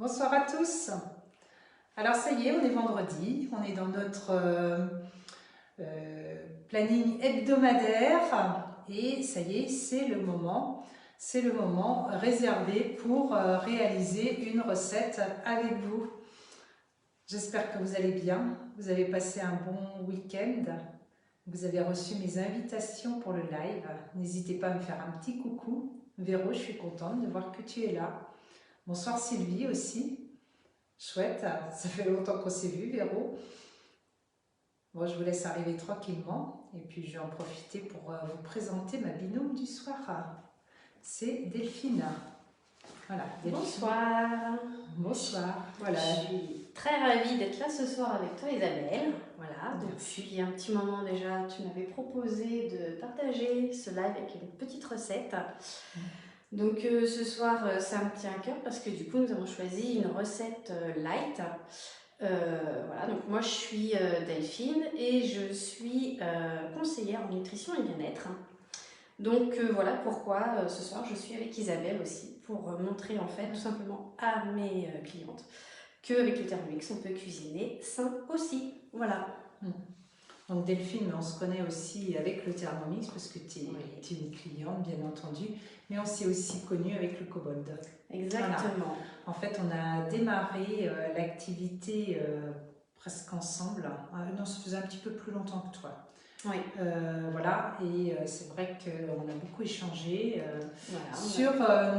Bonsoir à tous. Alors ça y est, on est vendredi, on est dans notre planning hebdomadaire et ça y est, c'est le moment réservé pour réaliser une recette avec vous. J'espère que vous allez bien, vous avez passé un bon week-end, vous avez reçu mes invitations pour le live. N'hésitez pas à me faire un petit coucou. Véro, je suis contente de voir que tu es là. Bonsoir Sylvie aussi. Chouette, ça fait longtemps qu'on s'est vu, Véro. Bon, je vous laisse arriver tranquillement et puis je vais en profiter pour vous présenter ma binôme du soir. C'est Delphine. Voilà, Delphine. Bonsoir. Bonsoir. Voilà. Je suis très ravie d'être là ce soir avec toi, Isabelle. Voilà, depuis un petit moment déjà, tu m'avais proposé de partager ce live avec une petite recette. Donc ce soir, ça me tient à cœur parce que du coup, nous avons choisi une recette light. Voilà, donc moi je suis Delphine et je suis conseillère en nutrition et bien-être. Donc voilà pourquoi ce soir je suis avec Isabelle aussi pour montrer en fait tout simplement à mes clientes qu'avec le Thermomix on peut cuisiner sain aussi. Voilà. Donc Delphine, on se connaît aussi avec le Thermomix parce que tu es une cliente bien entendu, mais on s'est aussi connu avec le Kobold. Exactement. Voilà. En fait, on a démarré l'activité presque ensemble. Non, ça faisait un petit peu plus longtemps que toi. Oui. Voilà, et c'est vrai qu'on a beaucoup échangé Voilà, sur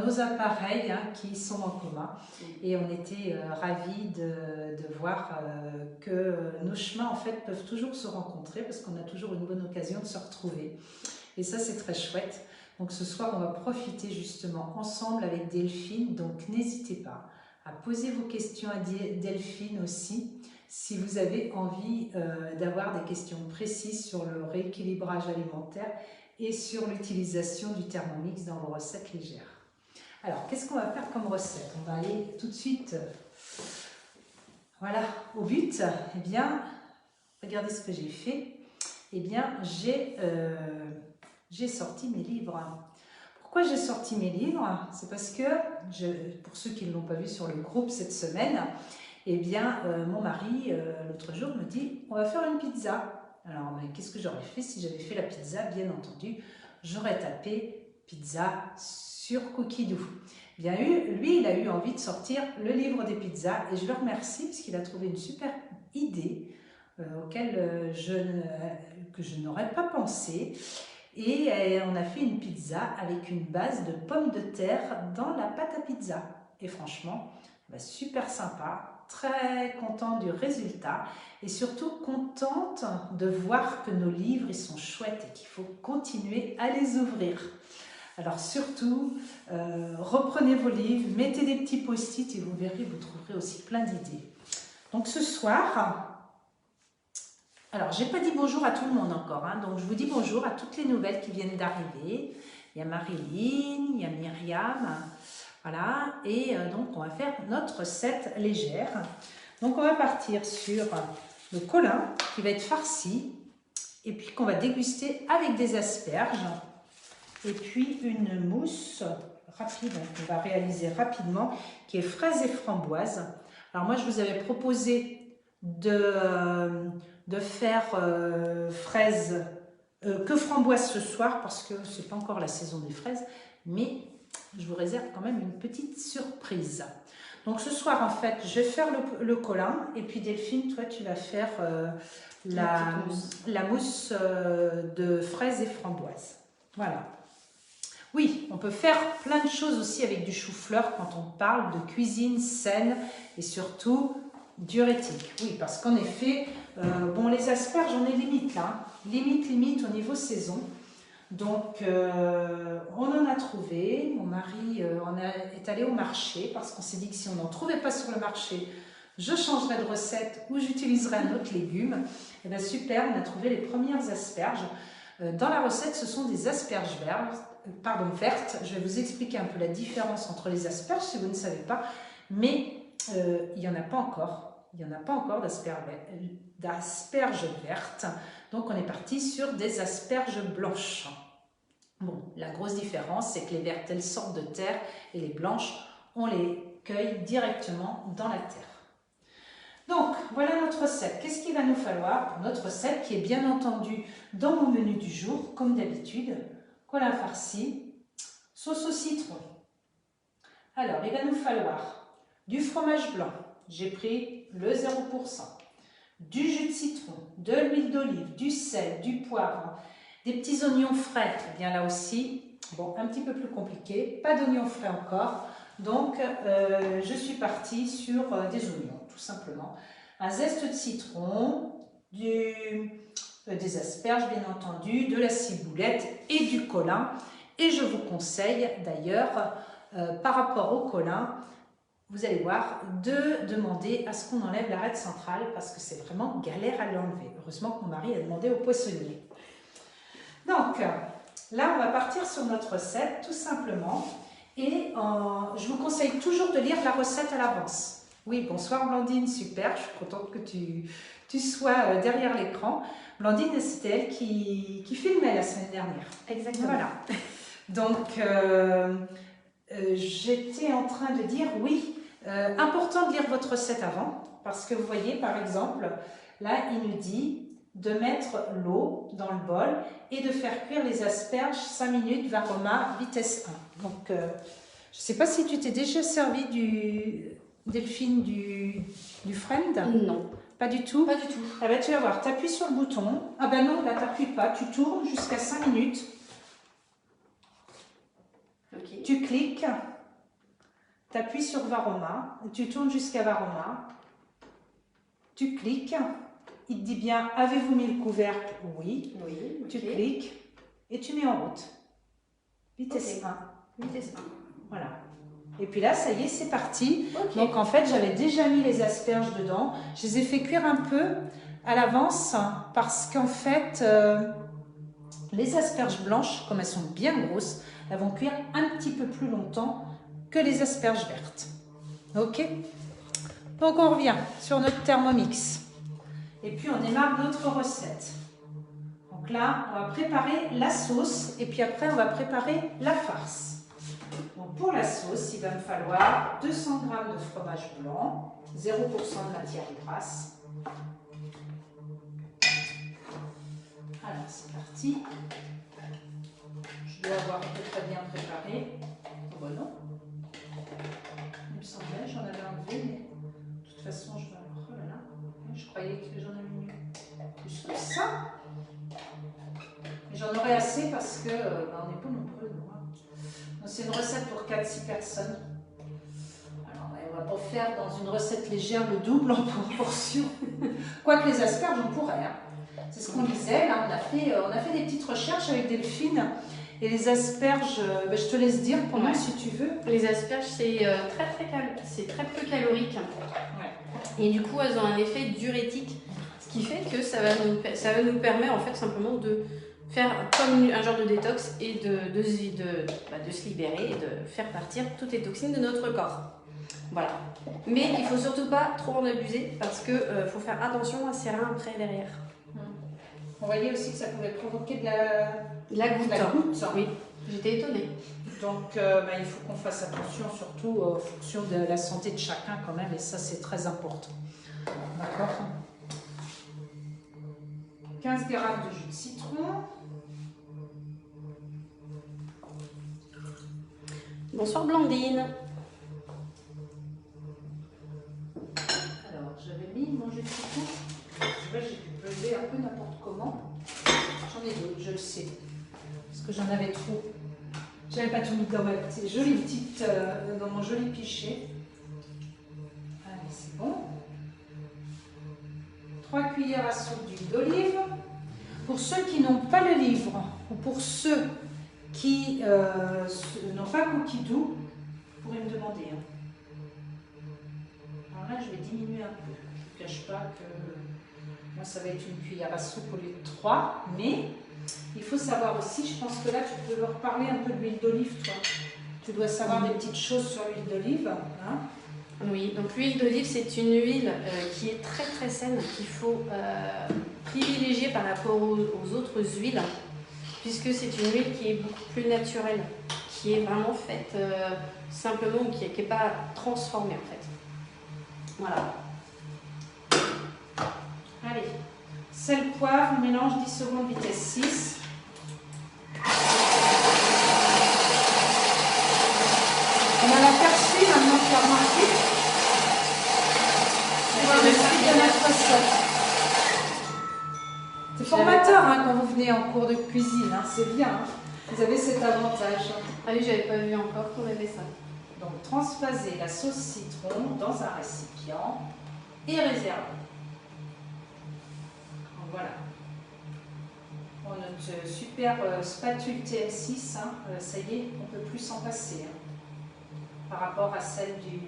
nos appareils qui sont en commun. Et on était ravis de voir que nos chemins en fait peuvent toujours se rencontrer parce qu'on a toujours une bonne occasion de se retrouver. Et ça, c'est très chouette. Donc ce soir, on va profiter justement ensemble avec Delphine. Donc n'hésitez pas à poser vos questions à Delphine aussi. Si vous avez envie d'avoir des questions précises sur le rééquilibrage alimentaire et sur l'utilisation du Thermomix dans vos recettes légères. Alors, qu'est-ce qu'on va faire comme recette? On va aller tout de suite voilà, au but. Eh bien, regardez ce que j'ai fait. Eh bien, j'ai sorti mes livres. Pourquoi j'ai sorti mes livres? C'est parce que, pour ceux qui ne l'ont pas vu sur le groupe cette semaine, eh bien, mon mari, l'autre jour, me dit « on va faire une pizza ». Alors, mais qu'est-ce que j'aurais fait si j'avais fait la pizza? Bien entendu, j'aurais tapé « pizza sur cookie doux ». Bien, lui, il a eu envie de sortir le livre des pizzas et je le remercie parce qu'il a trouvé une super idée auquel que je n'aurais pas pensé. Et on a fait une pizza avec une base de pommes de terre dans la pâte à pizza. Et franchement, super sympa, très contente du résultat et surtout contente de voir que nos livres ils sont chouettes et qu'il faut continuer à les ouvrir. Alors surtout, reprenez vos livres, mettez des petits post-it et vous verrez, vous trouverez aussi plein d'idées. Donc ce soir... Alors, j'ai pas dit bonjour à tout le monde encore, donc je vous dis bonjour à toutes les nouvelles qui viennent d'arriver. Il y a Marilyn, il y a Myriam, voilà, et donc on va faire notre recette légère. Donc on va partir sur le colin qui va être farci, et puis qu'on va déguster avec des asperges, et puis une mousse rapide qu'on va réaliser rapidement, qui est fraise et framboise. Alors moi je vous avais proposé de faire fraises que framboise ce soir parce que c'est pas encore la saison des fraises, mais je vous réserve quand même une petite surprise. Donc ce soir en fait je vais faire le colin et puis Delphine toi tu vas faire la mousse de fraises et framboise. Voilà. Oui, on peut faire plein de choses aussi avec du chou-fleur quand on parle de cuisine saine et surtout diurétique. Oui, parce qu'en effet, bon, les asperges, on est limite là, limite au niveau saison. Donc, on en a trouvé. Mon mari est allé au marché parce qu'on s'est dit que si on n'en trouvait pas sur le marché, je changerais de recette ou j'utiliserais un autre légume. Et bien super, on a trouvé les premières asperges. Dans la recette, ce sont des asperges vertes. Je vais vous expliquer un peu la différence entre les asperges si vous ne savez pas, mais il n'y en a pas encore. Il n'y en a pas encore d'asperges vertes. Donc on est parti sur des asperges blanches. Bon, la grosse différence, c'est que les vertes, elles sortent de terre et les blanches, on les cueille directement dans la terre. Donc, voilà notre recette. Qu'est-ce qu'il va nous falloir pour notre recette qui est bien entendu dans mon menu du jour, comme d'habitude? Colin farci, sauce au citron. Alors, il va nous falloir du fromage blanc. J'ai pris le 0%. Du jus de citron, de l'huile d'olive, du sel, du poivre, des petits oignons frais. Eh bien là aussi, bon, un petit peu plus compliqué. Pas d'oignons frais encore. Donc, je suis partie sur des oignons, tout simplement. Un zeste de citron, des asperges, bien entendu, de la ciboulette et du colin. Et je vous conseille d'ailleurs, par rapport au colin, vous allez voir, de demander à ce qu'on enlève l'arête centrale parce que c'est vraiment galère à l'enlever. Heureusement que mon mari a demandé au poissonnier. Donc, là, on va partir sur notre recette, tout simplement. Et je vous conseille toujours de lire la recette à l'avance. Oui, bonsoir Blandine, super, je suis contente que tu sois derrière l'écran. Blandine, c'était elle qui filmait la semaine dernière. Exactement. Voilà. Donc, j'étais en train de dire, oui, important de lire votre recette avant, parce que vous voyez, par exemple, là, il nous dit de mettre l'eau dans le bol et de faire cuire les asperges 5 minutes, Varoma, vitesse 1. Donc, je ne sais pas si tu t'es déjà servi Delphine, du Friend? Non. Pas du tout? Pas du tout. Ah ben, tu vas voir, tu appuies sur le bouton. Ah ben non, là, tu n'appuies pas. Tu tournes jusqu'à 5 minutes. Okay. Tu cliques. Tu appuies sur Varoma. Tu tournes jusqu'à Varoma. Tu cliques. Il te dit bien, avez-vous mis le couvercle? Oui. Oui. Tu cliques et tu mets en route. Vitesse 1. Vitesse 1. Voilà. Et puis là, ça y est, c'est parti. Okay. Donc en fait, j'avais déjà mis les asperges dedans. Je les ai fait cuire un peu à l'avance parce qu'en fait, les asperges blanches, comme elles sont bien grosses, elles vont cuire un petit peu plus longtemps que les asperges vertes. Ok? Donc on revient sur notre Thermomix. Et puis on démarre notre recette. Donc là, on va préparer la sauce et puis après, on va préparer la farce. Donc pour la sauce, il va me falloir 200 g de fromage blanc, 0% de matière grasse. Alors c'est parti. Je dois avoir à peu près bien préparé. Bon non. Il me semblait, j'en avais enlevé, mais de toute façon, je vais avoir... Oh là là, je croyais que j'en avais mis plus que ça. Mais j'en aurais assez parce que on n'est pas nombreux, nous. C'est une recette pour 4-6 personnes. Alors, on va pas faire dans une recette légère le double en proportion. Quoique les asperges, on pourrait. Hein. C'est ce qu'on disait. Là, on a fait des petites recherches avec Delphine. Et les asperges, je te laisse dire pour moi si tu veux. Les asperges, c'est très peu calorique. Ouais. Et du coup, elles ont un effet diurétique. Ce qui fait que ça va nous permettre en fait simplement de faire comme un genre de détox et de se libérer et de faire partir toutes les toxines de notre corps. Voilà. Mais il ne faut surtout pas trop en abuser parce qu'il faut faire attention à ses reins après derrière. On voyait aussi que ça pouvait provoquer de la goutte. Oui, j'étais étonnée. Donc il faut qu'on fasse attention surtout en fonction de la santé de chacun quand même et ça c'est très important. D'accord. 15 g de jus de citron. Bonsoir Blandine. Alors, j'avais mis mon jus de citron. Je vois, j'ai pu peser un peu n'importe comment. J'en ai d'autres, je le sais. Parce que j'en avais trop. J'avais pas tout mis dans ma jolie petite, dans mon joli pichet. Allez, c'est bon. 3 cuillères à soupe d'huile d'olive. Pour ceux qui n'ont pas le livre, ou pour ceux qui n'ont pas Cookidoo, vous pourrez me demander. Hein. Alors là, je vais diminuer un peu. Je ne cache pas que moi, ça va être une cuillère à soupe au lieu de 3. Mais il faut savoir aussi, je pense que là, tu peux leur parler un peu de l'huile d'olive, toi. Tu dois savoir des petites choses sur l'huile d'olive. Hein. Oui, donc l'huile d'olive, c'est une huile qui est très très saine, qu'il faut privilégier par rapport aux autres huiles, puisque c'est une huile qui est beaucoup plus naturelle, qui est vraiment faite simplement, qui n'est pas transformée en fait. Voilà. Allez, sel, poivre, on mélange 10 secondes, vitesse 6. On a l'aperçu maintenant, tu as remarqué. On va remercier de notre recette. C'est formateur hein, quand vous venez en cours de cuisine, hein, c'est bien. Hein. Vous avez cet avantage. Ah oui, j'avais pas vu encore qu'on avait ça. Donc, transvaser la sauce citron dans un récipient et réserver. Donc, voilà. Bon, notre super spatule TM6, hein, ça y est, on ne peut plus s'en passer. Hein. Par rapport à celle du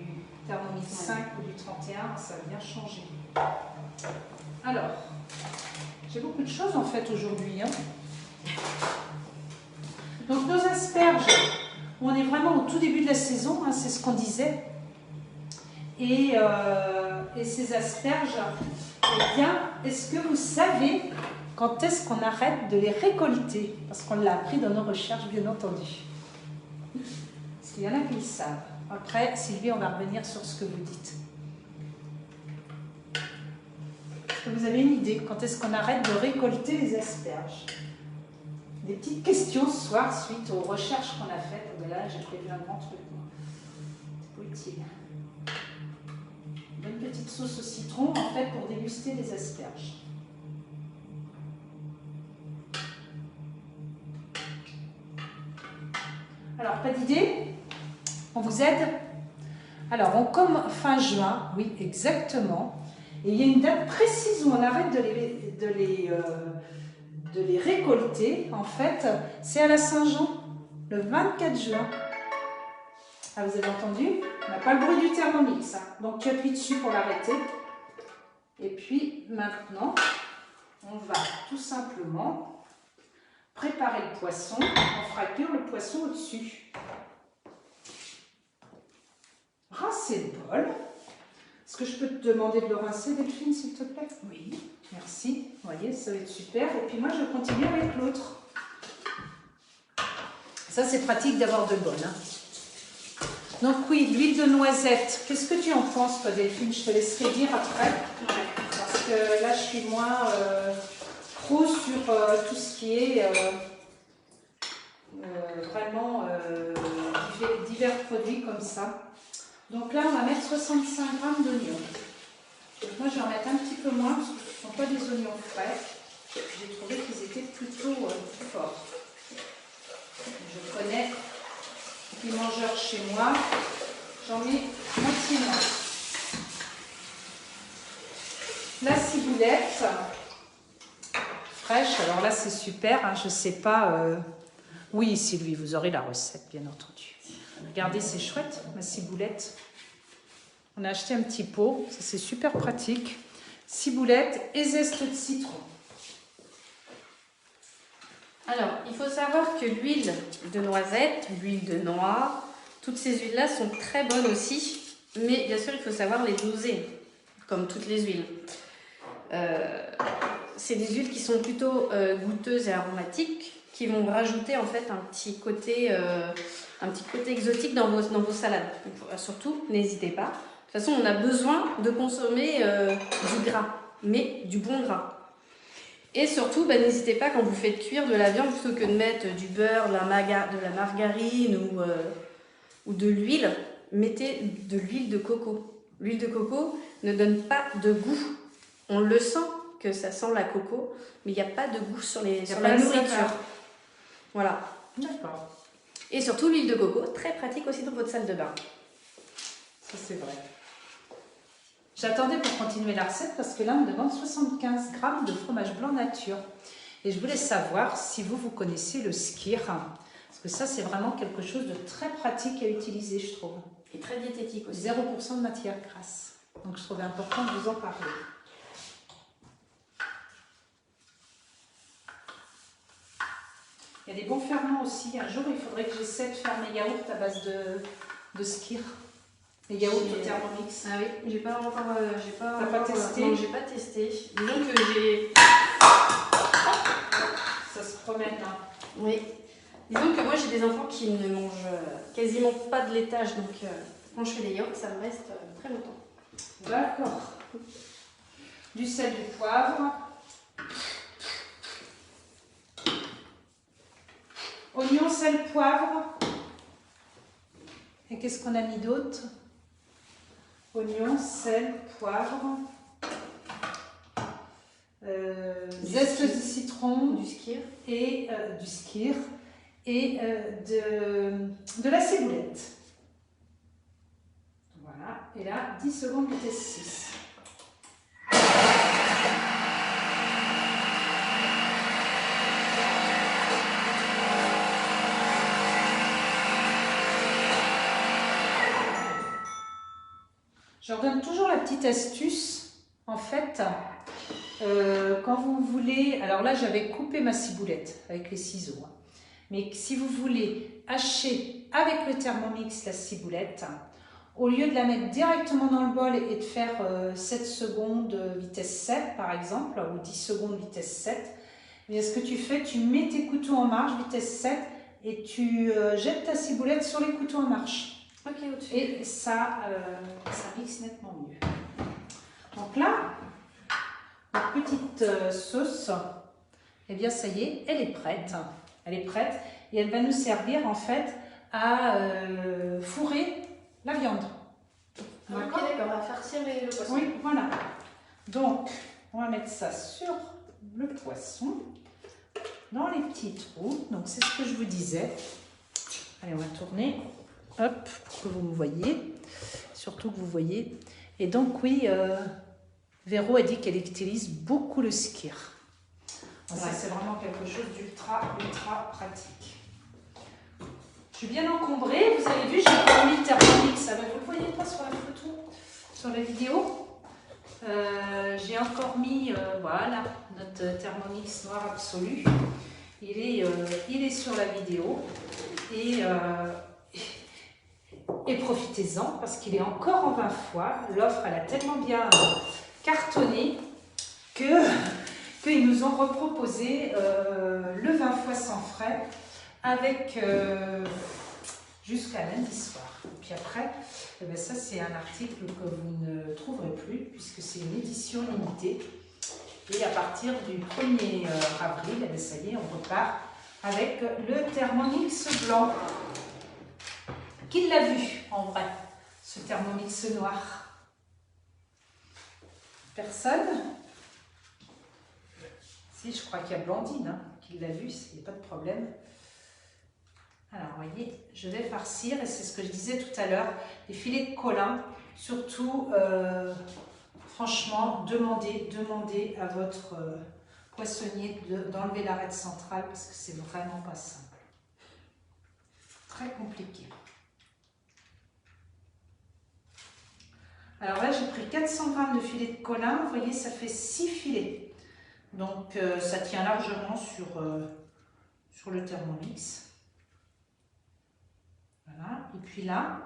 Thermomix 5 ou du 31, ça a bien changé. Alors, j'ai beaucoup de choses en fait aujourd'hui. Hein. Donc nos asperges, on est vraiment au tout début de la saison, hein, c'est ce qu'on disait. Et ces asperges, eh bien, est-ce que vous savez quand est-ce qu'on arrête de les récolter? Parce qu'on l'a appris dans nos recherches, bien entendu. Parce qu'il y en a qui le savent. Après, Sylvie, on va revenir sur ce que vous dites. Est-ce que vous avez une idée quand est-ce qu'on arrête de récolter les asperges? Des petites questions ce soir suite aux recherches qu'on a faites. Oh ben là, j'ai prévu un grand truc. C'est pas utile. Une bonne petite sauce au citron, en fait, pour déguster les asperges. Alors, pas d'idée? On vous aide? Alors, on commence fin juin, oui, exactement. Et il y a une date précise où on arrête de les récolter. En fait, c'est à la Saint-Jean, le 24 juin. Ah, vous avez entendu? On n'a pas le bruit du Thermomix. Hein. Donc, tu appuies dessus pour l'arrêter. Et puis, maintenant, on va tout simplement préparer le poisson. On fera cuire le poisson au-dessus. Rincer le bol. Est-ce que je peux te demander de le rincer, Delphine, s'il te plaît? Oui. Merci. Vous voyez, ça va être super. Et puis moi, je continue avec l'autre. Ça, c'est pratique d'avoir deux bols. Hein. Donc oui, l'huile de noisette. Qu'est-ce que tu en penses, toi, Delphine? Je te laisserai dire après. Ouais. Parce que là, je suis moins pro sur tout ce qui est vraiment divers produits comme ça. Donc là, on va mettre 65 g d'oignons. Moi, je vais en mettre un petit peu moins parce que ce ne sont pas des oignons frais. J'ai trouvé qu'ils étaient plutôt forts. Je connais les mangeurs chez moi. J'en mets moitié-moins. La ciboulette fraîche. Alors là, c'est super. Hein, je ne sais pas. Oui, Sylvie, vous aurez la recette, bien entendu. Regardez, c'est chouette, ma ciboulette. On a acheté un petit pot, ça c'est super pratique. Ciboulette et zeste de citron. Alors, il faut savoir que l'huile de noisette, l'huile de noix, toutes ces huiles-là sont très bonnes aussi. Mais bien sûr, il faut savoir les doser, comme toutes les huiles. C'est des huiles qui sont plutôt goûteuses et aromatiques, qui vont rajouter en fait un petit côté exotique dans vos salades. Donc, surtout, n'hésitez pas. De toute façon, on a besoin de consommer du gras, mais du bon gras. Et surtout, n'hésitez pas quand vous faites cuire de la viande, plutôt que de mettre du beurre, de la margarine ou de l'huile, mettez de l'huile de coco. L'huile de coco ne donne pas de goût. On le sent que ça sent la coco, mais il n'y a pas de goût sur la nourriture. Voilà. D'accord. Et surtout, l'huile de coco, très pratique aussi dans votre salle de bain. Ça, c'est vrai. J'attendais pour continuer la recette parce que là, on me demande 75 g de fromage blanc nature. Et je voulais savoir si vous connaissez le skyr. Parce que ça, c'est vraiment quelque chose de très pratique à utiliser, je trouve. Et très diététique aussi. 0% de matière grasse. Donc, je trouvais important de vous en parler. Il y a des bons ferments aussi. Un jour, il faudrait que j'essaie de faire mes yaourts à base de skyr. Les yaourts au Thermomix. Ah oui, j'ai pas testé? Non, j'ai pas testé. Disons que ça se promène. Hein. Oui. Disons que moi j'ai j'ai des enfants qui ne mangent quasiment pas de laitage, donc quand je fais des yaourts, ça me reste très longtemps. D'accord. Du sel, du poivre. Oignon, sel, poivre. Et qu'est-ce qu'on a mis d'autre? Oignon, sel, poivre. Zeste de citron. Du skyr. Et du skyr. Et de la ciboulette. Voilà. Et là, 10 secondes vitesse 6. Je redonne toujours la petite astuce, en fait, quand vous voulez, alors là j'avais coupé ma ciboulette avec les ciseaux, hein. Mais si vous voulez hacher avec le Thermomix la ciboulette, au lieu de la mettre directement dans le bol et de faire 7 secondes vitesse 7 par exemple, ou 10 secondes vitesse 7, eh bien, ce que tu fais, tu mets tes couteaux en marche vitesse 7 et tu jettes ta ciboulette sur les couteaux en marche. Ok, au-dessus. Et ça mixe nettement mieux. Donc là, la petite sauce, eh bien ça y est, elle est prête. Elle est prête et elle va nous servir en fait à fourrer la viande. Ok, d'accord, on va farcir le poisson. Oui, voilà. Donc, on va mettre ça sur le poisson, dans les petits trous. Donc, c'est ce que je vous disais. Allez, on va tourner. Hop, pour que vous me voyez. Surtout que vous voyez. Et donc, oui, Véro a dit qu'elle utilise beaucoup le skyr. Ouais. Ça, c'est vraiment quelque chose d'ultra, ultra pratique. Je suis bien encombrée. Vous avez vu, j'ai encore mis le Thermomix. Alors, vous ne le voyez pas sur la photo, sur la vidéo. J'ai encore mis, voilà, notre Thermomix noir absolu. Il est sur la vidéo. Et profitez-en parce qu'il est encore en 20 fois. L'offre, elle a tellement bien cartonné qu'ils nous ont reproposé le 20 fois sans frais avec jusqu'à lundi soir. Et puis après, eh bien ça c'est un article que vous ne trouverez plus puisque c'est une édition limitée. Et à partir du 1er avril, eh bien, ça y est, on repart avec le Thermomix blanc. Qui l'a vu en vrai, ce Thermomix noir? Personne? Si, je crois qu'il y a Blandine hein, qui l'a vu, il n'y a pas de problème. Alors, vous voyez, je vais farcir, et c'est ce que je disais tout à l'heure, les filets de colin. Surtout, franchement, demandez à votre poissonnier d'enlever l'arête centrale parce que c'est vraiment pas simple. Très compliqué. Alors là, j'ai pris 400 g de filets de colin. Vous voyez, ça fait 6 filets. Donc, ça tient largement sur le Thermomix. Voilà. Et puis là,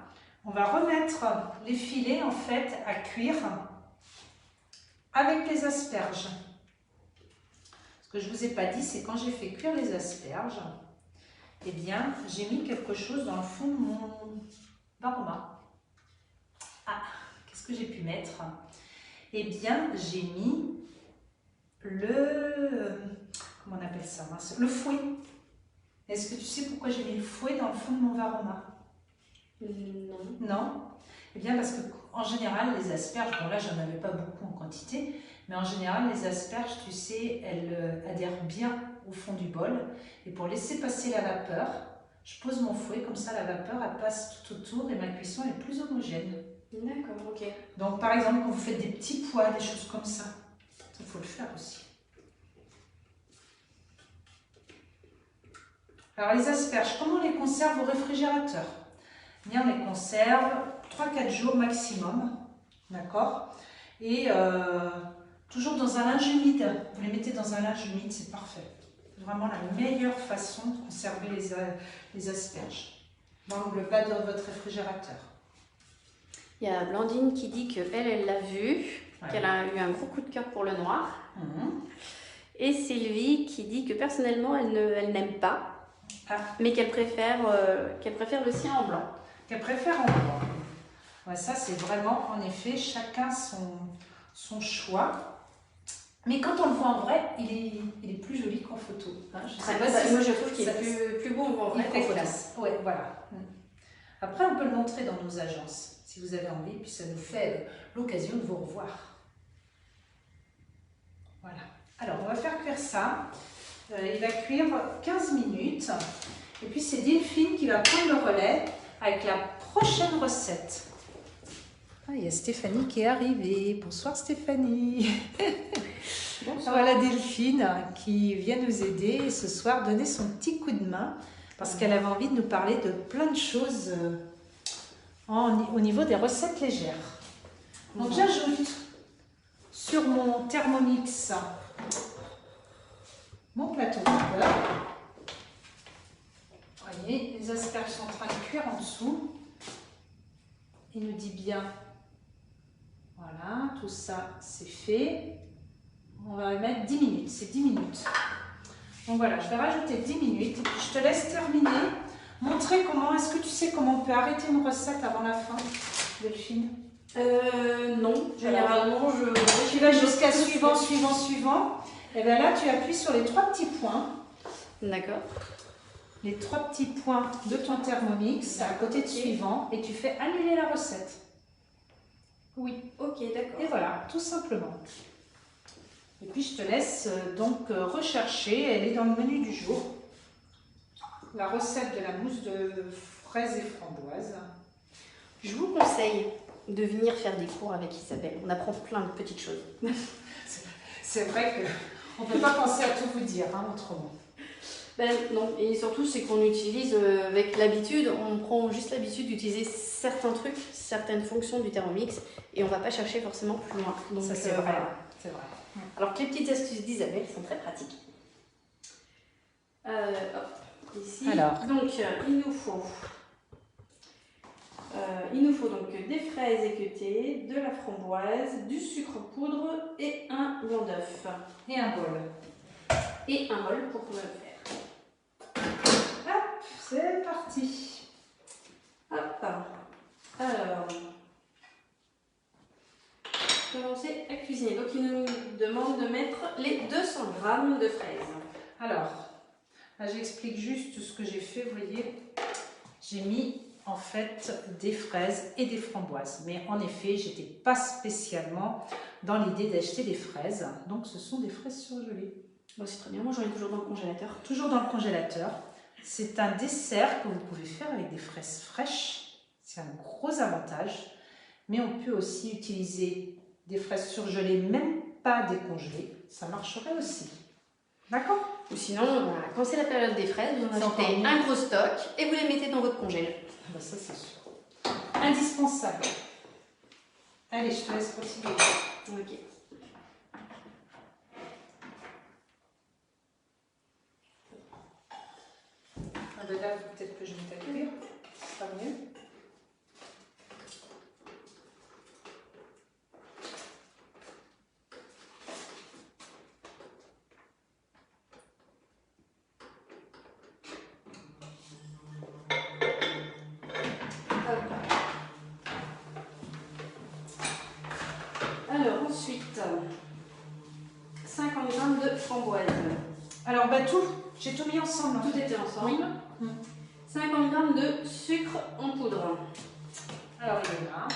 on va remettre les filets, en fait, à cuire avec les asperges. Ce que je ne vous ai pas dit, c'est quand j'ai fait cuire les asperges, eh bien, j'ai mis quelque chose dans le fond de mon varoma. Ah, qu'est-ce que j'ai pu mettre? Eh bien, j'ai mis comment on appelle ça, le fouet. Est-ce que tu sais pourquoi j'ai mis le fouet dans le fond de mon varoma? Non. Non? Eh bien, parce qu'en général, les asperges, bon là, j'en avais pas beaucoup en quantité, mais en général, les asperges, tu sais, elles adhèrent bien au fond du bol. Et pour laisser passer la vapeur, je pose mon fouet, comme ça, la vapeur, elle passe tout autour et ma cuisson est plus homogène. D'accord, ok. Donc, par exemple, quand vous faites des petits pois, des choses comme ça, il faut le faire aussi. Alors, les asperges, comment on les conserve au réfrigérateur? Eh bien, on les conserve 3-4 jours maximum, d'accord? Et toujours dans un linge humide. Vous les mettez dans un linge humide, c'est parfait. Vraiment la meilleure façon de conserver les asperges. Dans le bas de votre réfrigérateur. Il y a Blandine qui dit qu'elle l'a vu, ouais. Qu'elle a eu un gros coup de cœur pour le noir. Mmh. Et Sylvie qui dit que personnellement, elle n'aime pas. mais qu'elle préfère le sien en blanc. Qu'elle préfère en blanc. Ouais, ça, c'est vraiment, en effet, chacun son choix. Mais quand on le voit en vrai, il est plus joli qu'en photo. Hein, je sais pas si moi, je trouve qu'il est plus beau en vrai qu'en photo. Ouais, voilà. Après, on peut le montrer dans nos agences, si vous avez envie, puis ça nous fait l'occasion de vous revoir. Voilà. Alors, on va faire cuire ça. Il va cuire 15 minutes. Et puis, c'est Delphine qui va prendre le relais avec la prochaine recette. Ah, il y a Stéphanie qui est arrivée. Bonsoir Stéphanie. Bonsoir. Voilà Delphine qui vient nous aider ce soir, donner son petit coup de main parce qu'elle avait envie de nous parler de plein de choses au niveau des recettes légères. Donc j'ajoute sur mon Thermomix mon plateau de beurre. Vous voyez, les asperges sont en train de cuire en dessous. Il nous dit bien, voilà, tout ça c'est fait. On va y mettre 10 minutes, c'est 10 minutes. Donc voilà, je vais rajouter 10 minutes et puis je te laisse terminer. Montrer comment, est-ce que tu sais comment on peut arrêter une recette avant la fin, Delphine? Non, généralement tu vas jusqu'à suivant. Et bien là, tu appuies sur les 3 petits points. D'accord. Les 3 petits points de ton Thermomix à côté de suivant et tu fais annuler la recette. Oui, ok, d'accord. Et voilà, tout simplement. Et puis je te laisse donc rechercher, elle est dans le menu du jour, la recette de la mousse de fraises et framboises. Je vous conseille de venir faire des cours avec Isabelle, on apprend plein de petites choses. C'est vrai qu'on ne peut pas penser à tout vous dire, hein, autrement. Ben non, et surtout c'est qu'on utilise avec l'habitude, on prend juste l'habitude d'utiliser certains trucs, certaines fonctions du Thermomix et on ne va pas chercher forcément plus loin. Donc, ça c'est vrai, voilà. C'est vrai. Alors que les petites astuces d'Isabelle sont très pratiques. Hop, ici. Alors. Donc il nous faut donc des fraises équeutées, de la framboise, du sucre poudre et un blanc d'œuf. Et un bol. Et un bol pour pouvoir le faire. Hop, c'est parti. Hop. Alors. Commencer à cuisiner. Donc il nous demande de mettre les 200 g de fraises. Alors, là j'explique juste ce que j'ai fait. Vous voyez, j'ai mis en fait des fraises et des framboises. Mais en effet, j'étais pas spécialement dans l'idée d'acheter des fraises. Donc ce sont des fraises surgelées. Bon, c'est très bien, moi j'en ai toujours dans le congélateur. Toujours dans le congélateur. C'est un dessert que vous pouvez faire avec des fraises fraîches. C'est un gros avantage. Mais on peut aussi utiliser des fraises surgelées, même pas décongelées, ça marcherait aussi. D'accord? Ou sinon, quand c'est la période des fraises, vous en achetez un gros stock et vous les mettez dans votre congèle. Ben ça c'est sûr. Indispensable. Allez, je te laisse continuer. Ok. Ah ben là, peut-être que je vais t'accueillir. Ce sera mieux. Alors ensuite, 50 g de framboise. Alors bah tout, j'ai tout mis ensemble. Tout était ensemble. Oui. 50 g de sucre en poudre. Alors il est là.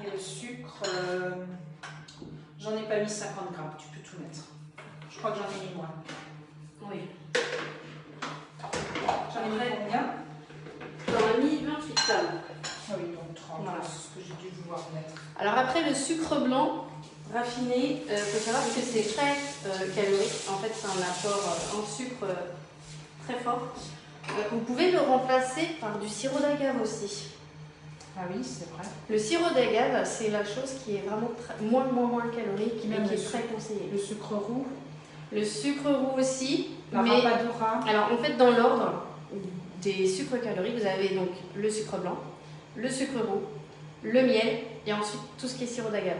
Et le sucre, j'en ai pas mis 50 g, tu peux tout mettre. Je crois que j'en ai mis moins. Oui. J'en ai mis combien? J'en ai mis 28 g. Ah oui, donc 30, voilà. C'est ce que j'ai dû devoir mettre. Alors après, le sucre blanc raffiné, il faut savoir que c'est très calorique. En fait, c'est un apport en sucre très fort. Vous pouvez le remplacer par du sirop d'agave aussi. Ah oui, c'est vrai. Le sirop d'agave, c'est la chose qui est vraiment moins calorique et qui est très conseillée. Le sucre roux. Le sucre roux aussi. La rapadura. Alors en fait, dans l'ordre des sucres caloriques, vous avez donc le sucre blanc, le sucre roux, le miel et ensuite tout ce qui est sirop d'agave.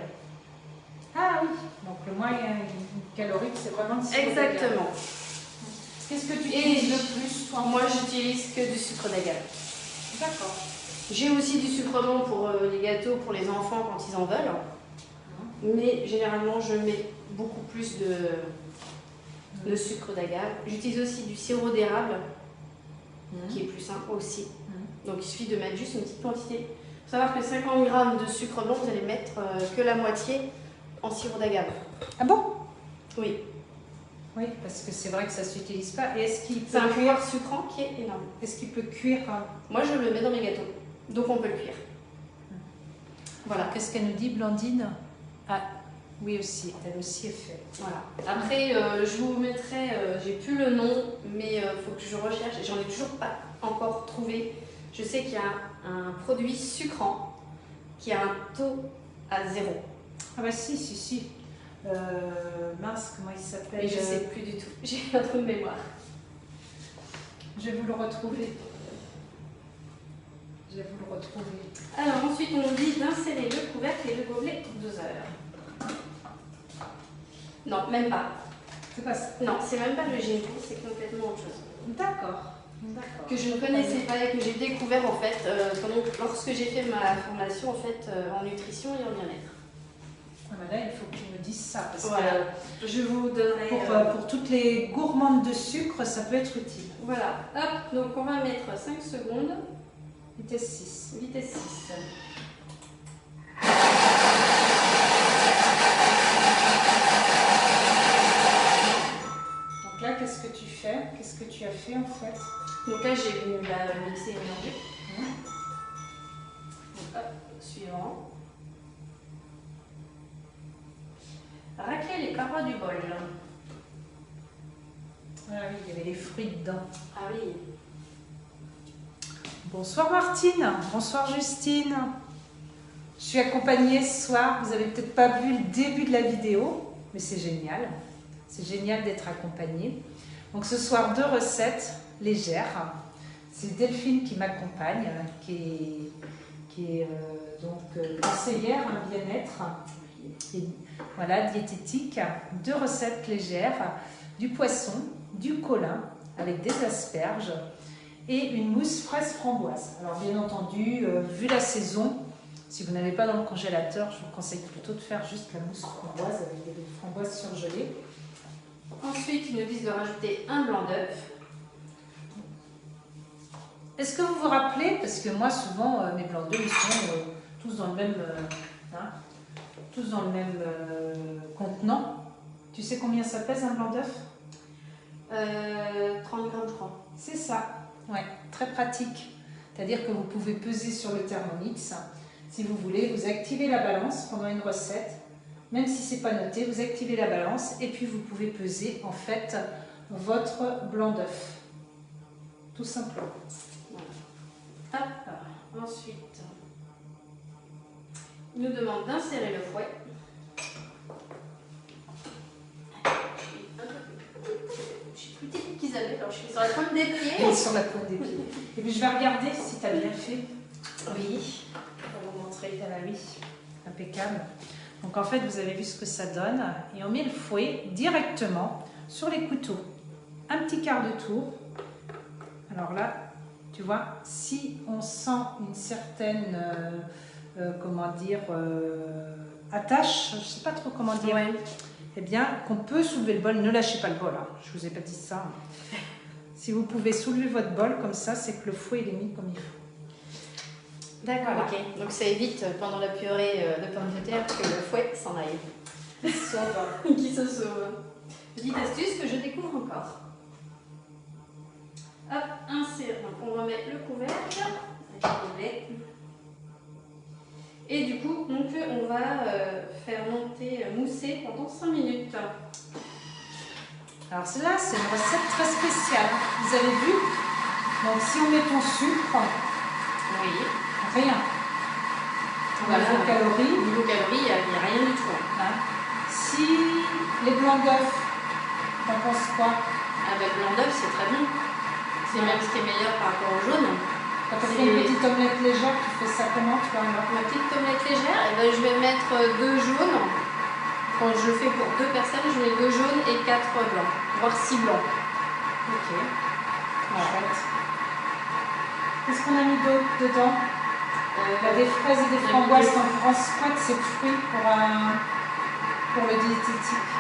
Ah oui, donc le moins calorique, c'est vraiment le sirop d'agave. Exactement. Qu'est-ce que tu utilises le plus, toi? Moi, j'utilise que du sucre d'agave. D'accord. J'ai aussi du sucre blanc pour les gâteaux pour les enfants quand ils en veulent. Mais généralement, je mets beaucoup plus de sucre d'agave. J'utilise aussi du sirop d'érable, qui est plus simple aussi. Donc, il suffit de mettre juste une petite quantité. Il faut savoir que 50 grammes de sucre blanc, vous allez mettre que la moitié en sirop d'agave. Ah bon? Oui. Oui, parce que c'est vrai que ça ne s'utilise pas. Et est-ce qu'il C'est peut un cuire? pouvoir sucrant qui est énorme. Est-ce qu'il peut cuire? Moi, je le mets dans mes gâteaux. Donc, on peut le cuire. Voilà. Qu'est-ce qu'elle nous dit, Blandine? Ah, oui aussi, elle aussi est faite. Voilà. Après, je vous mettrai, j'ai plus le nom, mais il faut que je recherche. J'en ai toujours pas encore trouvé. Je sais qu'il y a un produit sucrant qui a un taux à 0. Ah bah si. Mince, comment il s'appelle? Mais je sais plus du tout. J'ai un trou de mémoire. Je vais vous le retrouver. Alors ensuite, on nous dit d'insérer le couvercle et le gobelet 12 heures. Non, même pas. C'est pas ça. Non, c'est même pas le ginkgo, c'est complètement autre chose. D'accord. Que je ne connaissais pas et que j'ai découvert en fait lorsque j'ai fait ma formation en fait en nutrition et en bien-être. Ah bah là, il faut que tu me dises ça parce Voilà. Je vous donnerai. que pour toutes les gourmandes de sucre, ça peut être utile. Voilà. Hop, donc on va mettre 5 secondes. Vitesse 6. Vitesse 6. Donc là, qu'est-ce que tu fais? Qu'est-ce que tu as fait en fait? Donc là, j'ai mis la mixer et mélanger. Donc hop, suivant. Racler les parois du bol. Ah oui, il y avait les fruits dedans. Ah oui. Bonsoir Martine, bonsoir Justine. Je suis accompagnée ce soir. Vous avez peut-être pas vu le début de la vidéo, mais c'est génial. C'est génial d'être accompagnée. Donc ce soir, 2 recettes légères. C'est Delphine qui m'accompagne, qui est conseillère en bien-être. Voilà, diététique. 2 recettes légères, du poisson, du colin avec des asperges et une mousse fraise framboise. Alors bien entendu, vu la saison, si vous n'avez pas dans le congélateur, je vous conseille plutôt de faire juste la mousse framboise avec des framboises surgelées. Ensuite, ils nous disent de rajouter un blanc d'œuf. Est-ce que vous vous rappelez, parce que moi souvent mes blancs d'œufs ils sont tous dans le même, contenant. Tu sais combien ça pèse un blanc d'œuf? 30 grammes, je crois. C'est ça, ouais, très pratique. C'est-à-dire que vous pouvez peser sur le Thermomix. Si vous voulez, vous activez la balance pendant une recette. Même si ce n'est pas noté, vous activez la balance et puis vous pouvez peser en fait votre blanc d'œuf. Tout simplement. Voilà. Hop. Ensuite, il nous demande d'insérer le fouet. Je suis plus petite qu'Isabelle, alors je suis sur la pointe des pieds. Et sur la pointe des pieds. Et puis je vais regarder si tu as bien fait. Oui. On va vous montrer. Ah oui, impeccable. Donc en fait, vous avez vu ce que ça donne. Et on met le fouet directement sur les couteaux. Un petit quart de tour. Alors là, tu vois, si on sent une certaine, attache, je ne sais pas trop comment dire, Ouais. eh bien, qu'on peut soulever le bol. Ne lâchez pas le bol, hein. Je ne vous ai pas dit ça. Si vous pouvez soulever votre bol comme ça, c'est que le fouet il est mis comme il faut. D'accord, Voilà. ok. Donc ça évite pendant la purée de pommes de terre que le fouet s'en aille. Qui se sauve. Petite astuce que je découvre encore. Hop, insère. Donc on remet le couvercle avec le gobelet. Et du coup, donc, on va faire monter, mousser pendant 5 minutes. Alors celle-là, c'est une recette très spéciale. Vous avez vu? Donc si on met ton sucre, Oui. rien. Voilà. Niveau calories. Niveau calories, il n'y a rien du tout. Hein. Si les blancs d'œufs, t'en penses quoi? Avec blanc d'œuf, c'est très bon. C'est même ce qui est meilleur par rapport au jaune. Quand tu fais une petite omelette légère, tu fais ça comment, toi? Ma petite omelette légère, eh ben, je vais mettre 2 jaunes. Quand je fais pour 2 personnes, je mets 2 jaunes et 4 blancs, voire 6 blancs. Ok. Chouette. Qu'est-ce qu'on a mis d'autre dedans? Il y a des fraises et des framboises en France. Quoi de ces fruits pour le diététique?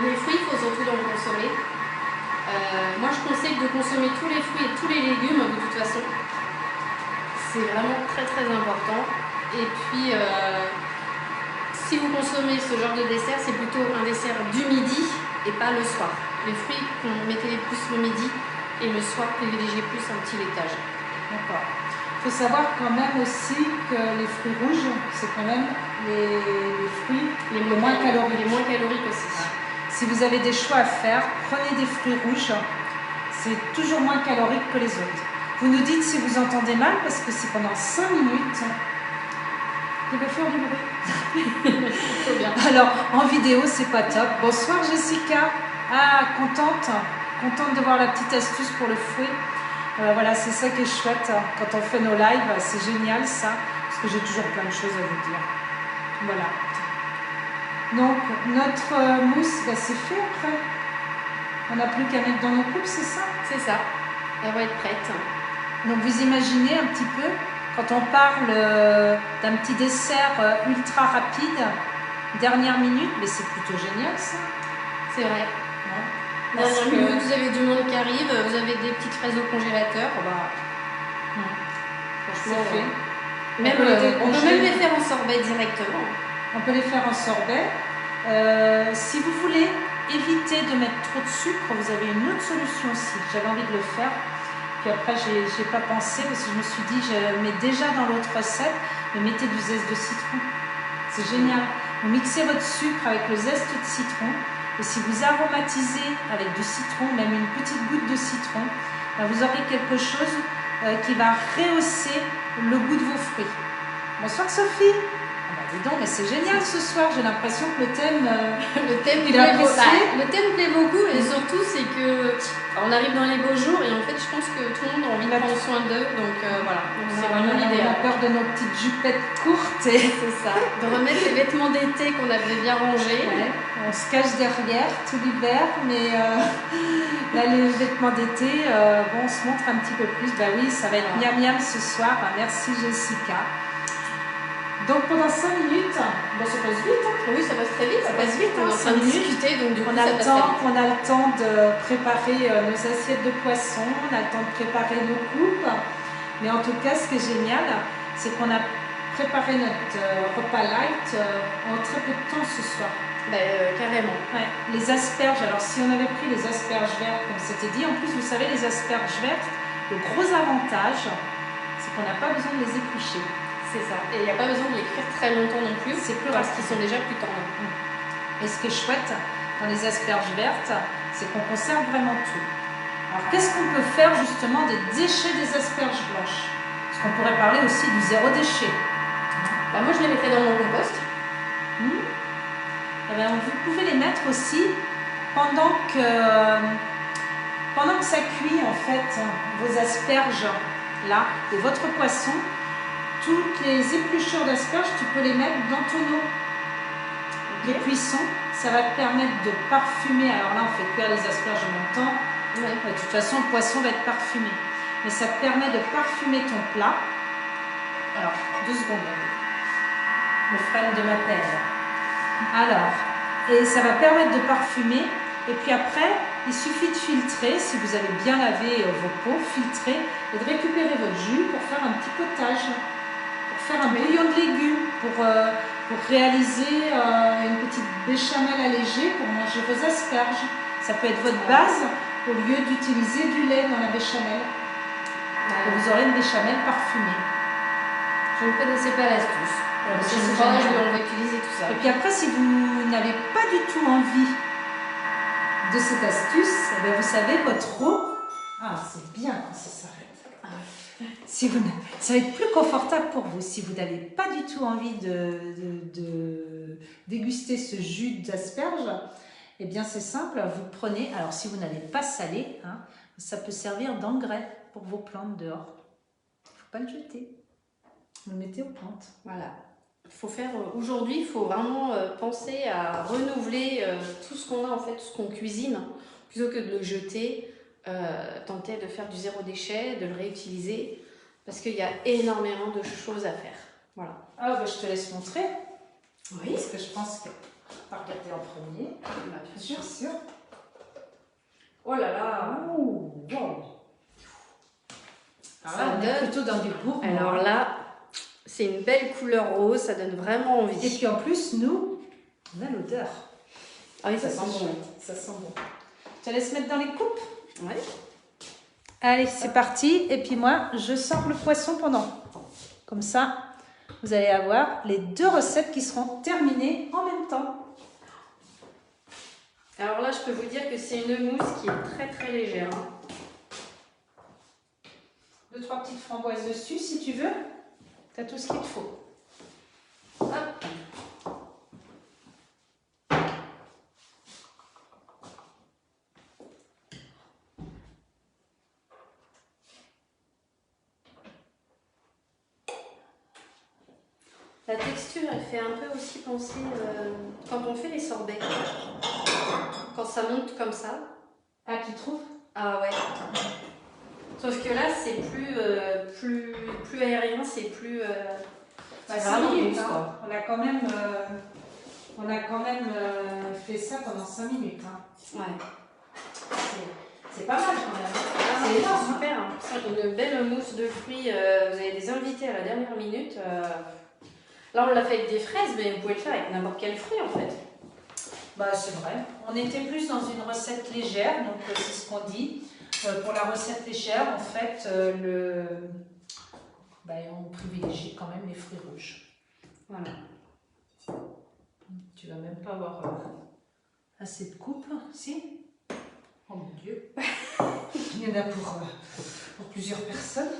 Les fruits, il faut surtout en consommer. Moi, je conseille de consommer tous les fruits et tous les légumes de toute façon. C'est vraiment très très important. Et puis, si vous consommez ce genre de dessert, c'est plutôt un dessert du midi et pas le soir. Les fruits, mettez-les plus le midi et le soir, privilégiez plus un petit laitage. D'accord. Il faut savoir quand même aussi que les fruits rouges, c'est quand même les fruits les moins caloriques. Les moins caloriques aussi. Si vous avez des choix à faire, prenez des fruits rouges. C'est toujours moins calorique que les autres. Vous nous dites si vous entendez mal, parce que si pendant 5 minutes, il va faire du bruit. Trop bien. Alors, en vidéo, c'est pas top. Bonsoir Jessica. Ah, contente de voir la petite astuce pour le fouet. Voilà, c'est ça qui est chouette quand on fait nos lives. C'est génial ça, parce que j'ai toujours plein de choses à vous dire. Voilà. Donc, notre mousse, bah, c'est fait après. On n'a plus qu'à mettre dans nos coupes, c'est ça? C'est ça. Elle va être prête. Donc, vous imaginez un petit peu, quand on parle d'un petit dessert ultra rapide, dernière minute, mais c'est plutôt génial ça. C'est vrai. Ouais. Dernière minute, vous avez du monde qui arrive, vous avez des petites fraises au congélateur. Bah, franchement, c'est fait. Même, on peut même les faire en sorbet directement. On peut les faire en sorbet. Si vous voulez éviter de mettre trop de sucre, vous avez une autre solution aussi. J'avais envie de le faire. Puis après, j'ai pas pensé parce que je me suis dit, je mets déjà dans l'autre recette, mais mettez du zeste de citron. C'est génial. Vous mixez votre sucre avec le zeste de citron. Et si vous aromatisez avec du citron, même une petite goutte de citron, ben vous aurez quelque chose qui va rehausser le goût de vos fruits. Bonsoir Sophie. Ah ben dis donc, mais c'est génial ce soir. J'ai l'impression que le thème il a apprécié. Le thème plaît beaucoup et surtout c'est que on arrive dans les beaux jours et en fait je pense que tout le monde a envie de prendre soin d'eux. Donc voilà, c'est vraiment l'idéal. On a peur de nos petites jupettes courtes. Et... c'est ça. De remettre les vêtements d'été qu'on avait bien rangés. Ouais. On se cache derrière tout l'hiver, mais là les vêtements d'été, bon, on se montre un petit peu plus. Bah oui, ça va être miam miam ce soir. Merci Jessica. Donc pendant 5 minutes, bon, ça passe vite. Hein. Oui, ça passe très vite. Ça passe vite. On est en train de discuter, donc du coup, on a le temps de préparer nos assiettes de poisson, on a le temps de préparer nos coupes. Mais en tout cas, ce qui est génial, c'est qu'on a préparé notre repas light en très peu de temps ce soir. Carrément. Ouais. Les asperges, alors si on avait pris les asperges vertes, comme c'était dit, en plus vous savez les asperges vertes, le gros avantage, c'est qu'on n'a pas besoin de les éplucher. C'est ça. Et il n'y a pas besoin de les cuire très longtemps non plus, c'est plus parce qu'ils sont déjà plus tendres. Et ce qui est chouette dans les asperges vertes, c'est qu'on conserve vraiment tout. Alors qu'est-ce qu'on peut faire justement des déchets des asperges blanches? Parce qu'on pourrait parler aussi du zéro déchet. Bah, moi je les mettrais dans mon compost. Eh bien, vous pouvez les mettre aussi pendant que ça cuit en fait vos asperges là et votre poisson. Toutes les épluchures d'asperges, tu peux les mettre dans ton eau de cuisson. Ça va te permettre de parfumer. Alors là, on fait cuire les asperges en même temps. Ouais. De toute façon, le poisson va être parfumé. Mais ça te permet de parfumer ton plat. Alors, 2 secondes. Le frêne de ma pelle. Alors, et ça va permettre de parfumer. Et puis après, il suffit de filtrer, si vous avez bien lavé vos pots, filtrer et de récupérer votre jus pour faire un petit potage. Faire un bouillon de légumes pour réaliser une petite béchamel allégée pour manger vos asperges. Ça peut être votre base au lieu d'utiliser du lait dans la béchamel. Et vous aurez une béchamel parfumée. Je ne connaissais pas l'astuce. Ce soir, on va utiliser tout ça. Et puis après, si vous n'avez pas du tout envie de cette astuce, eh bien, vous savez, votre eau, c'est bien quand ça s'arrête. Si vous, ça va être plus confortable pour vous. Si vous n'avez pas du tout envie de déguster ce jus d'asperges, eh bien c'est simple, vous prenez, alors si vous n'allez pas saler, ça peut servir d'engrais pour vos plantes dehors. Il ne faut pas le jeter, vous le mettez aux plantes. Voilà. Faut faire aujourd'hui, il faut vraiment penser à renouveler tout ce qu'on a en fait, tout ce qu'on cuisine, plutôt que de le jeter. tenter de faire du zéro déchet, de le réutiliser, parce qu'il y a énormément de choses à faire. Voilà. Ah, bah, je te laisse montrer. Oui. Parce que je pense que... On va regarder en premier. Bah, bien sûr. Oh là là. Ouh, wow. Ça on est donne... plutôt dans du gourmand. Alors là, c'est une belle couleur rose, ça donne vraiment envie. Et puis en plus, nous, on a l'odeur. Ah oui, ça sent bon. Ça sent bon. Je te laisse mettre dans les coupes. Ouais. Allez, c'est parti. Et puis moi, je sors le poisson pendant. Comme ça, vous allez avoir les 2 recettes qui seront terminées en même temps. Alors là, je peux vous dire que c'est une mousse qui est très très légère. 2-3 petites framboises dessus, si tu veux. Tu as tout ce qu'il te faut. Hop. La texture, elle fait un peu aussi penser quand on fait les sorbets. Quand ça monte comme ça. Ah, tu trouves? Ah ouais. Sauf que là, c'est plus aérien, c'est plus... Bah, 5 minutes, hein. On a quand même fait ça pendant 5 minutes. Hein. Ouais. C'est pas mal quand même. Ah, C'est énorme. super. Hein. Ça, une belle mousse de fruits. Vous avez des invités à la dernière minute. Là, on l'a fait avec des fraises, mais vous pouvez le faire avec n'importe quel fruit en fait. Bah, c'est vrai. On était plus dans une recette légère, donc c'est ce qu'on dit. Pour la recette légère, en fait, on privilégie quand même les fruits rouges. Voilà. Tu vas même pas avoir assez de coupe, si? Oh mon Dieu. Il y en a pour plusieurs personnes.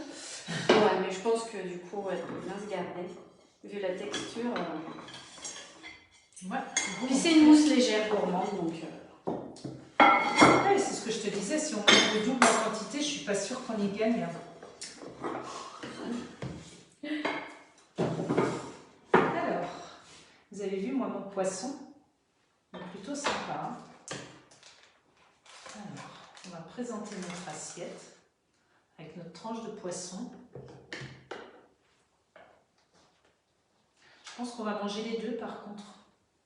Ouais, mais je pense que du coup, elle peut bien se garder, vu la texture. Ouais. Puis c'est une mousse légère gourmande, donc... Ouais, c'est ce que je te disais, si on met le double en quantité, je suis pas sûre qu'on y gagne. Alors, vous avez vu, moi, mon poisson, il est plutôt sympa. Hein. Alors, on va présenter notre assiette avec notre tranche de poisson. Je pense qu'on va manger les 2 par contre.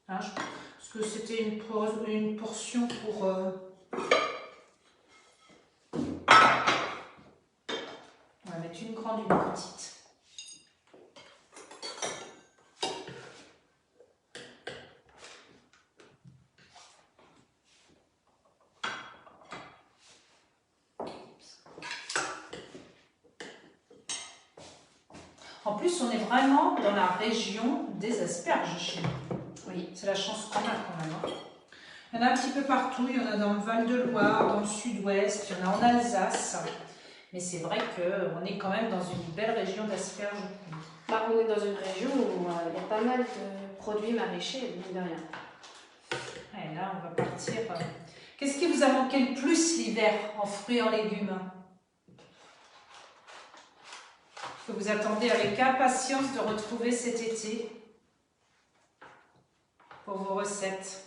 Hein, parce que c'était une portion pour... On va mettre une grande, une petite. En plus, on est vraiment dans la région des asperges chez nous. Oui. C'est la chance qu'on a quand même. Hein. Il y en a un petit peu partout. Il y en a dans le Val-de-Loire, dans le sud-ouest, il y en a en Alsace. Mais c'est vrai qu'on est quand même dans une belle région d'asperges. Bah, on est dans une région où il y a pas mal de produits maraîchers, mine de rien. Et là, on va partir. Qu'est-ce qui vous a manqué le plus l'hiver en fruits et en légumes? Que vous attendez avec impatience de retrouver cet été pour vos recettes.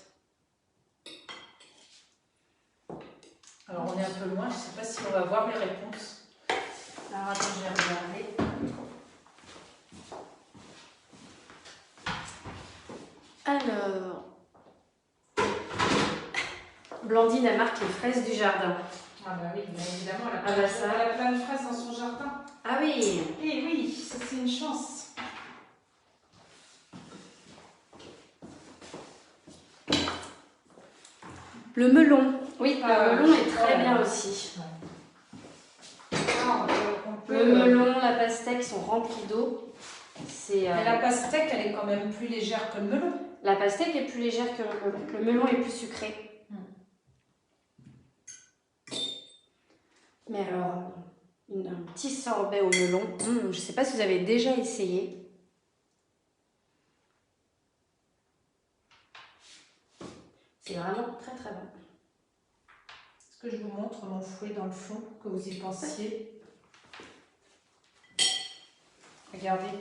Alors on est un peu loin, je ne sais pas si on va voir les réponses. Alors attends, je vais regarder. Alors, Blandine, elle marque les fraises du jardin. Ah bah oui, mais évidemment, elle a plein de fraises dans son jardin. Ah oui. Eh oui, ça c'est une chance. Le melon. Oui, le melon est très bien aussi. Ouais. Le melon, la pastèque sont remplis d'eau. Mais la pastèque, elle est quand même plus légère que le melon. La pastèque est plus légère que le melon. Le melon est plus sucré. Mais alors, un petit sorbet au melon. Je ne sais pas si vous avez déjà essayé. C'est vraiment très très bon. Est-ce que je vous montre mon fouet dans le fond, que vous y pensiez? Regardez.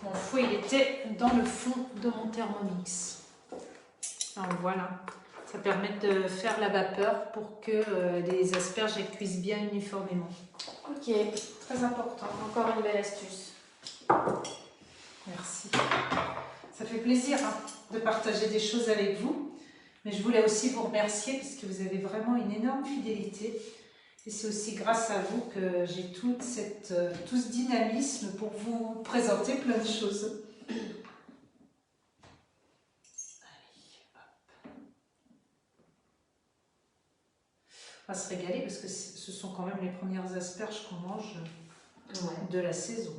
Mon fouet, il était dans le fond de mon Thermomix. Alors voilà. Ça permet de faire la vapeur pour que les asperges elles cuisent bien uniformément. Ok, Très important. encore une belle astuce. Merci. Ça fait plaisir de partager des choses avec vous. Mais je voulais aussi vous remercier parce que vous avez vraiment une énorme fidélité. Et c'est aussi grâce à vous que j'ai tout ce dynamisme pour vous présenter plein de choses. On va se régaler parce que ce sont quand même les premières asperges qu'on mange de la saison.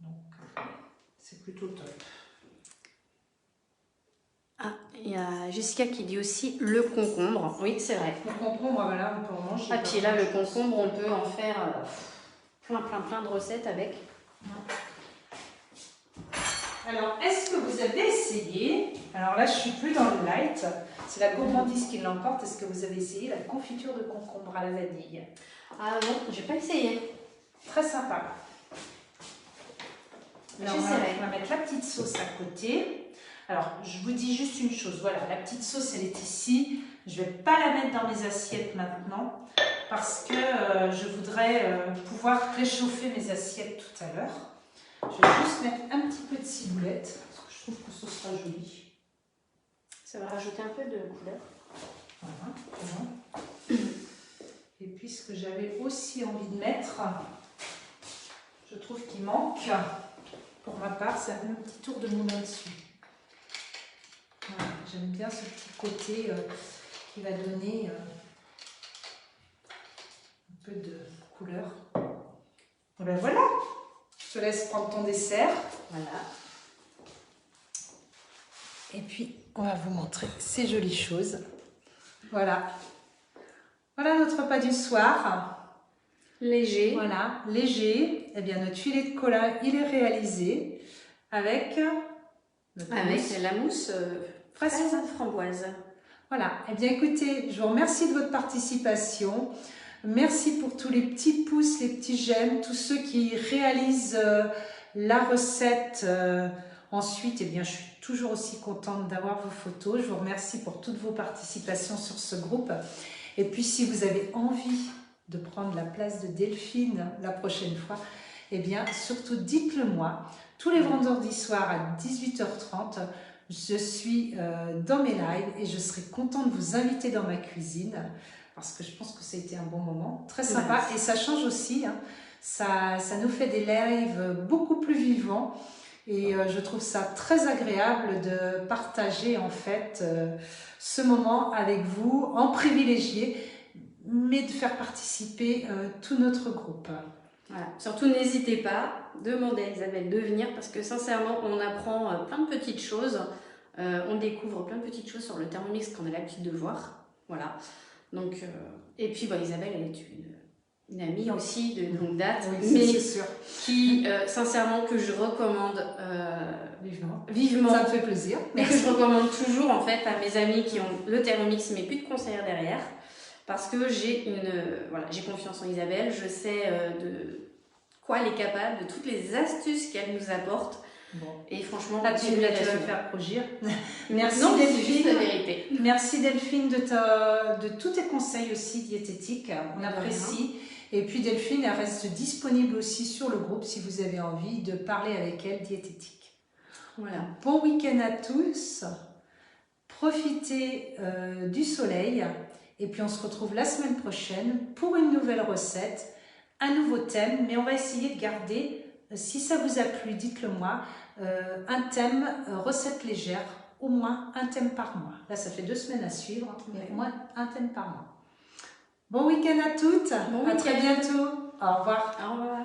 Donc, c'est plutôt top. Ah, il y a Jessica qui dit aussi le concombre. Oui, c'est vrai. Le concombre, voilà, on peut en manger. Ah, puis là, le concombre, on peut en faire plein de recettes avec. Alors, est-ce que vous avez essayé, alors là je suis plus dans le light, c'est la gourmandise qui l'emporte, est-ce que vous avez essayé la confiture de concombre à la vanille? Ah non, j'ai pas essayé. Très sympa. Alors, on va mettre la petite sauce à côté. Alors, je vous dis juste une chose, voilà, la petite sauce elle est ici, je ne vais pas la mettre dans mes assiettes maintenant parce que je voudrais pouvoir réchauffer mes assiettes tout à l'heure. Je vais juste mettre un petit peu de ciboulette, parce que je trouve que ce sera joli. Ça va rajouter un peu de couleur. Voilà, bon. Et puis ce que j'avais aussi envie de mettre, je trouve qu'il manque, pour ma part, c'est un petit tour de moulin dessus. Voilà, j'aime bien ce petit côté qui va donner un peu de couleur. Et ben voilà! Je te laisse prendre ton dessert. Voilà. Et puis, on va vous montrer ces jolies choses. Voilà. Voilà notre repas du soir. Léger. Voilà, léger. Eh bien, notre filet de cola, il est réalisé avec la mousse fraise framboise. Voilà. Eh bien, écoutez, je vous remercie de votre participation. Merci pour tous les petits pouces, les petits j'aime, tous ceux qui réalisent la recette. Ensuite, eh bien, je suis toujours aussi contente d'avoir vos photos. Je vous remercie pour toutes vos participations sur ce groupe. Et puis, si vous avez envie de prendre la place de Delphine la prochaine fois, eh bien, surtout dites-le moi. Tous les vendredis soirs à 18h30, je suis dans mes lives et je serai contente de vous inviter dans ma cuisine. Parce que je pense que ça a été un bon moment, très sympa. Merci. Et ça change aussi, hein. Ça nous fait des lives beaucoup plus vivants. Et je trouve ça très agréable de partager en fait ce moment avec vous, en privilégié, mais de faire participer tout notre groupe. Voilà. Surtout n'hésitez pas, demandez à Isabelle de venir parce que sincèrement on apprend plein de petites choses, on découvre plein de petites choses sur le Thermomix qu'on a l'habitude de voir. Voilà. Donc, et puis Isabelle elle est une amie aussi de longue date, oui, mais sûr. Qui sincèrement que je recommande vivement. Ça me fait plaisir. Mais que je recommande toujours en fait à mes amis qui ont le Thermomix mais plus de conseillère derrière. Parce que j'ai confiance en Isabelle, je sais de quoi elle est capable, de toutes les astuces qu'elle nous apporte. Bon. Et franchement, là, tu vas me faire rougir. Merci non, Delphine. La vérité. Merci Delphine de tous tes conseils aussi diététiques. On apprécie. Et puis Delphine, elle reste disponible aussi sur le groupe si vous avez envie de parler avec elle diététique. Voilà. Bon week-end à tous. Profitez du soleil. Et puis on se retrouve la semaine prochaine pour une nouvelle recette, un nouveau thème. Mais on va essayer de garder, si ça vous a plu, dites-le moi, un thème recette légère, au moins un thème par mois. Là, ça fait 2 semaines à suivre, mais au moins un thème par mois. Bon week-end à toutes, à très bientôt. Au revoir. Au revoir.